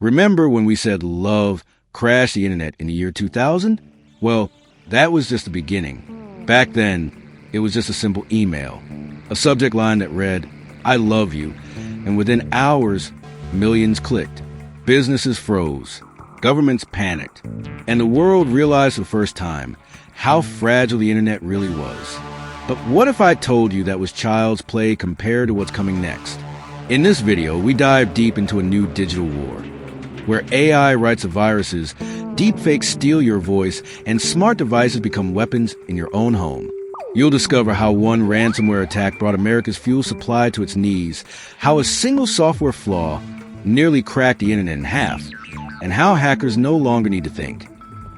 Remember when we said love crashed the internet in the year 2000? Well, that was just the beginning. Back then, it was just a simple email, a subject line that read, "I love you," and within hours, millions clicked. Businesses froze, governments panicked, and the world realized for the first time how fragile the internet really was. But what if I told you that was child's play compared to what's coming next? In this video, we dive deep into a new digital war, where AI writes the viruses, deepfakes steal your voice, and smart devices become weapons in your own home. You'll discover how one ransomware attack brought America's fuel supply to its knees, how a single software flaw nearly cracked the internet in half, and how hackers no longer need to think,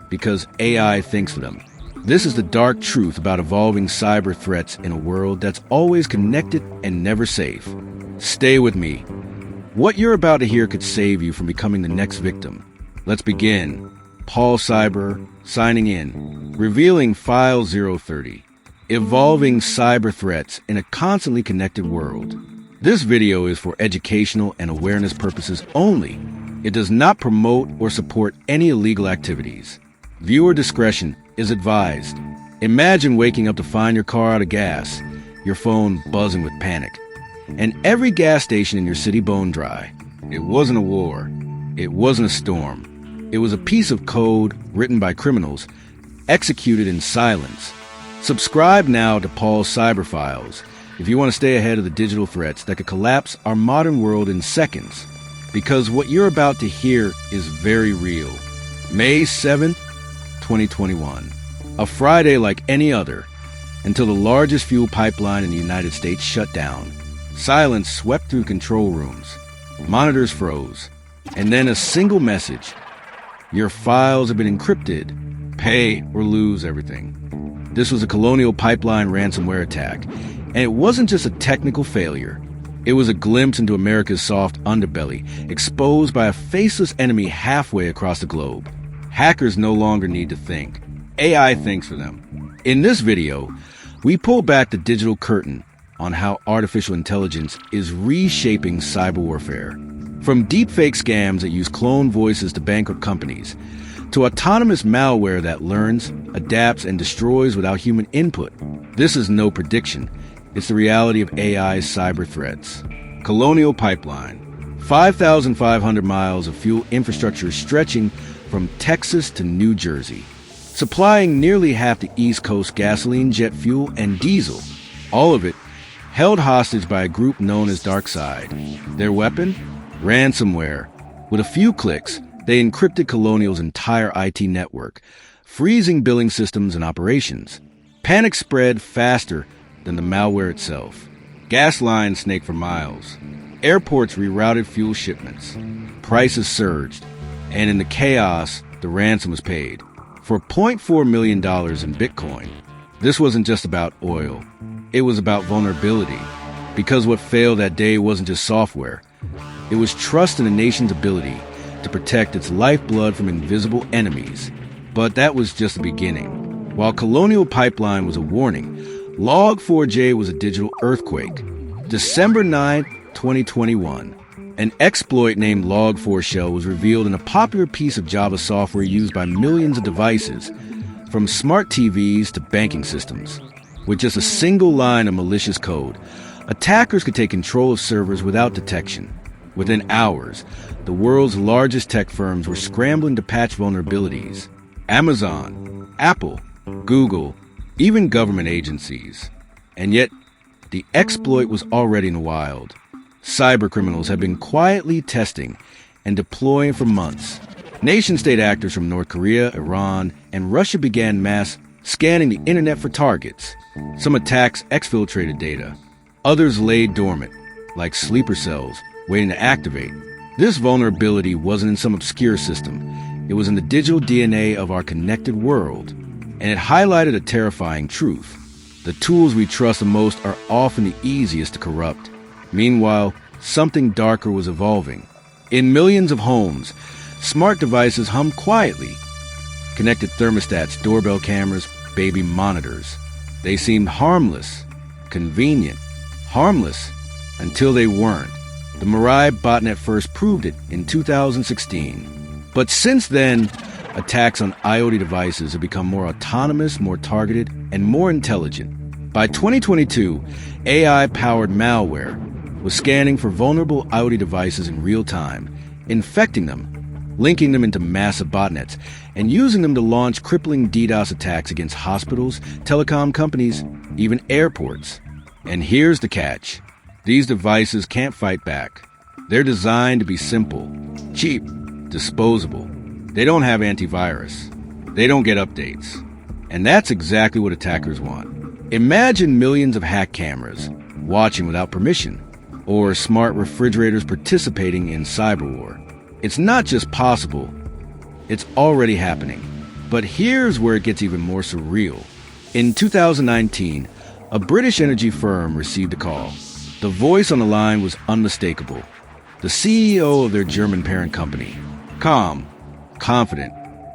because AI thinks for them. This is the dark truth about evolving cyber threats in a world that's always connected and never safe. Stay with me. What you're about to hear could save you from becoming the next victim. Let's begin. Paul Cyber, signing in, revealing File 030, evolving cyber threats in a constantly connected world. This video is for educational and awareness purposes only. It does not promote or support any illegal activities. Viewer discretion is advised. Imagine waking up to find your car out of gas, your phone buzzing with panic, and every gas station in your city bone dry. It wasn't a war. It wasn't a storm. It was a piece of code written by criminals, executed in silence. Subscribe now to Paul's Cyber Files if you want to stay ahead of the digital threats that could collapse our modern world in seconds. Because what you're about to hear is very real. May 7th, 2021. A Friday like any other, until the largest fuel pipeline in the United States shut down. Silence swept through control rooms. Monitors froze. And then a single message. Your files have been encrypted. Pay or lose everything. This was a Colonial Pipeline ransomware attack. And it wasn't just a technical failure. It was a glimpse into America's soft underbelly, exposed by a faceless enemy halfway across the globe. Hackers no longer need to think. AI thinks for them. In this video, we pull back the digital curtain on how artificial intelligence is reshaping cyber warfare. From deepfake scams that use clone voices to bankrupt companies, to autonomous malware that learns, adapts, and destroys without human input. This is no prediction. It's the reality of AI's cyber threats. Colonial Pipeline. 5,500 miles of fuel infrastructure stretching from Texas to New Jersey, supplying nearly half the East Coast gasoline, jet fuel, and diesel. All of it held hostage by a group known as Darkside. Their weapon? Ransomware. With a few clicks, they encrypted Colonial's entire IT network, freezing billing systems and operations. Panic spread faster than the malware itself. Gas lines snaked for miles. Airports rerouted fuel shipments. Prices surged. And in the chaos, the ransom was paid. For $0.4 million in Bitcoin. This wasn't just about oil. It was about vulnerability. Because what failed that day wasn't just software. It was trust in a nation's ability to protect its lifeblood from invisible enemies. But that was just the beginning. While Colonial Pipeline was a warning, Log4J was a digital earthquake. December 9, 2021. An exploit named Log4Shell was revealed in a popular piece of Java software used by millions of devices, from smart TVs to banking systems. With just a single line of malicious code, attackers could take control of servers without detection. Within hours, the world's largest tech firms were scrambling to patch vulnerabilities. Amazon, Apple, Google, even government agencies. And yet, the exploit was already in the wild. Cybercriminals had been quietly testing and deploying for months. Nation-state actors from North Korea, Iran, and Russia began mass scanning the internet for targets. Some attacks exfiltrated data. Others lay dormant, like sleeper cells, waiting to activate. This vulnerability wasn't in some obscure system. It was in the digital DNA of our connected world. And it highlighted a terrifying truth. The tools we trust the most are often the easiest to corrupt. Meanwhile, something darker was evolving. In millions of homes, smart devices hummed quietly. Connected thermostats, doorbell cameras, baby monitors. They seemed harmless, convenient, harmless, until they weren't. The Mirai botnet first proved it in 2016. But since then, attacks on IoT devices have become more autonomous, more targeted, and more intelligent. By 2022, AI-powered malware was scanning for vulnerable IoT devices in real time, infecting them, linking them into massive botnets, and using them to launch crippling DDoS attacks against hospitals, telecom companies, even airports. And here's the catch. These devices can't fight back. They're designed to be simple, cheap, disposable. They don't have antivirus. They don't get updates. And that's exactly what attackers want. Imagine millions of hack cameras watching without permission, or smart refrigerators participating in cyber war. It's not just possible, it's already happening. But here's where it gets even more surreal. In 2019, a British energy firm received a call. The voice on the line was unmistakable. The CEO of their German parent company, calm, confident,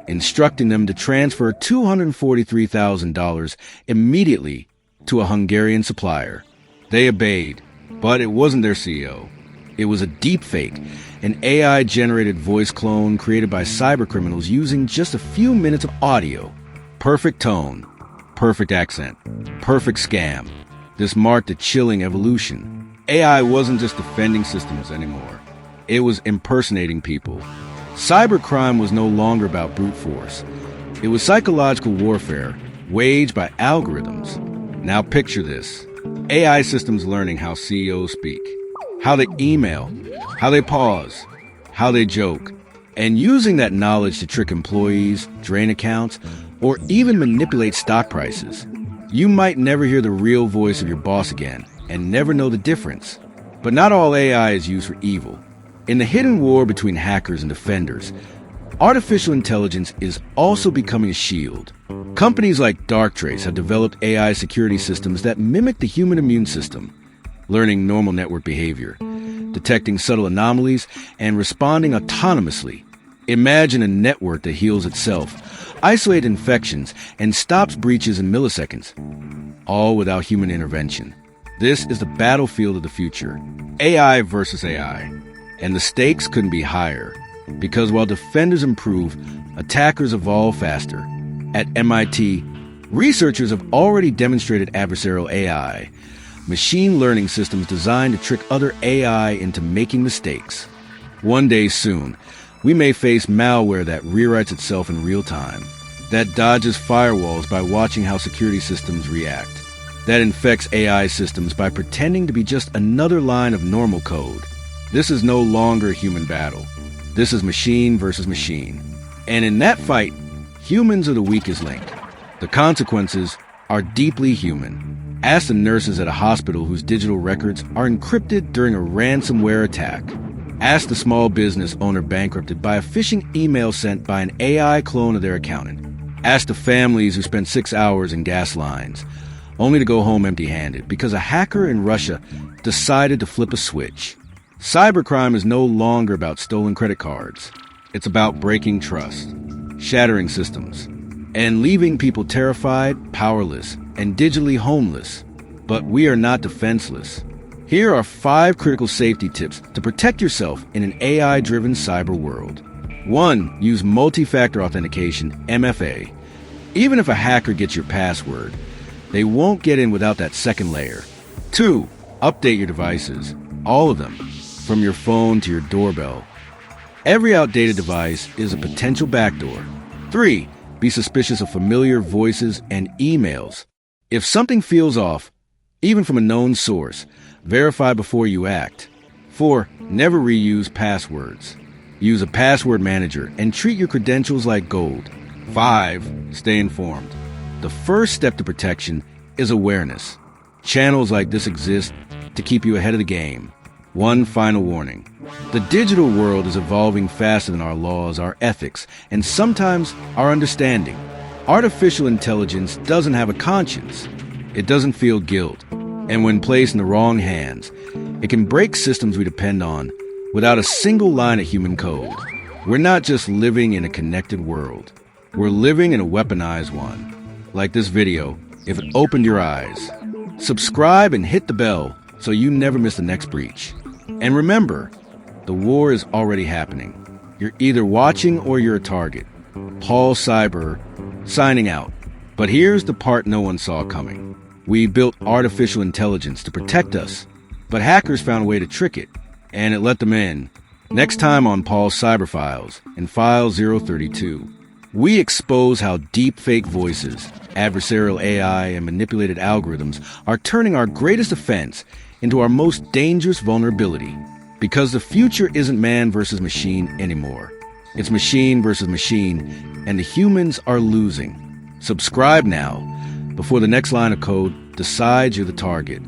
instructing them to transfer $243,000 immediately to a Hungarian supplier. They obeyed, but it wasn't their CEO. It was a deepfake, an AI-generated voice clone created by cybercriminals using just a few minutes of audio. Perfect tone, perfect accent, perfect scam. This marked a chilling evolution. AI wasn't just defending systems anymore. It was impersonating people. Cybercrime was no longer about brute force. It was psychological warfare waged by algorithms. Now picture this. AI systems learning how CEOs speak, how they email, how they pause, how they joke, and using that knowledge to trick employees, drain accounts, or even manipulate stock prices. You might never hear the real voice of your boss again and never know the difference. But not all AI is used for evil. In the hidden war between hackers and defenders, artificial intelligence is also becoming a shield. Companies like Darktrace have developed AI security systems that mimic the human immune system, learning normal network behavior, detecting subtle anomalies, and responding autonomously. Imagine a network that heals itself, isolates infections, and stops breaches in milliseconds, all without human intervention. This is the battlefield of the future, AI versus AI. And the stakes couldn't be higher, because while defenders improve, attackers evolve faster. At MIT, researchers have already demonstrated adversarial AI, machine learning systems designed to trick other AI into making mistakes. One day soon, we may face malware that rewrites itself in real time, that dodges firewalls by watching how security systems react, that infects AI systems by pretending to be just another line of normal code. This is no longer a human battle. This is machine versus machine. And in that fight, humans are the weakest link. The consequences are deeply human. Ask the nurses at a hospital whose digital records are encrypted during a ransomware attack. Ask the small business owner bankrupted by a phishing email sent by an AI clone of their accountant. Ask the families who spent 6 hours in gas lines, only to go home empty-handed because a hacker in Russia decided to flip a switch. Cybercrime is no longer about stolen credit cards. It's about breaking trust, shattering systems, and leaving people terrified, powerless, and digitally homeless. But we are not defenseless. Here are 5 critical safety tips to protect yourself in an AI-driven cyber world. 1. Use multi-factor authentication, MFA. Even if a hacker gets your password, they won't get in without that second layer. 2. Update your devices, all of them, from your phone to your doorbell. Every outdated device is a potential backdoor. 3. Be suspicious of familiar voices and emails. If something feels off, even from a known source, verify before you act. 4. Never reuse passwords. Use a password manager and treat your credentials like gold. 5. Stay informed. The first step to protection is awareness. Channels like this exist to keep you ahead of the game. One final warning. The digital world is evolving faster than our laws, our ethics, and sometimes our understanding. Artificial intelligence doesn't have a conscience. It doesn't feel guilt. And when placed in the wrong hands, it can break systems we depend on without a single line of human code. We're not just living in a connected world. We're living in a weaponized one. Like this video, if it opened your eyes. Subscribe and hit the bell so you never miss the next breach. And remember, the war is already happening. You're either watching or you're a target. Paul Cyber, signing out. But here's the part no one saw coming. We built artificial intelligence to protect us, but hackers found a way to trick it, and it let them in. Next time on Paul's Cyber Files, in File 032, we expose how deepfake voices, adversarial AI, and manipulated algorithms are turning our greatest offense into our most dangerous vulnerability. Because the future isn't man versus machine anymore. It's machine versus machine, and the humans are losing. Subscribe now before the next line of code decides you're the target.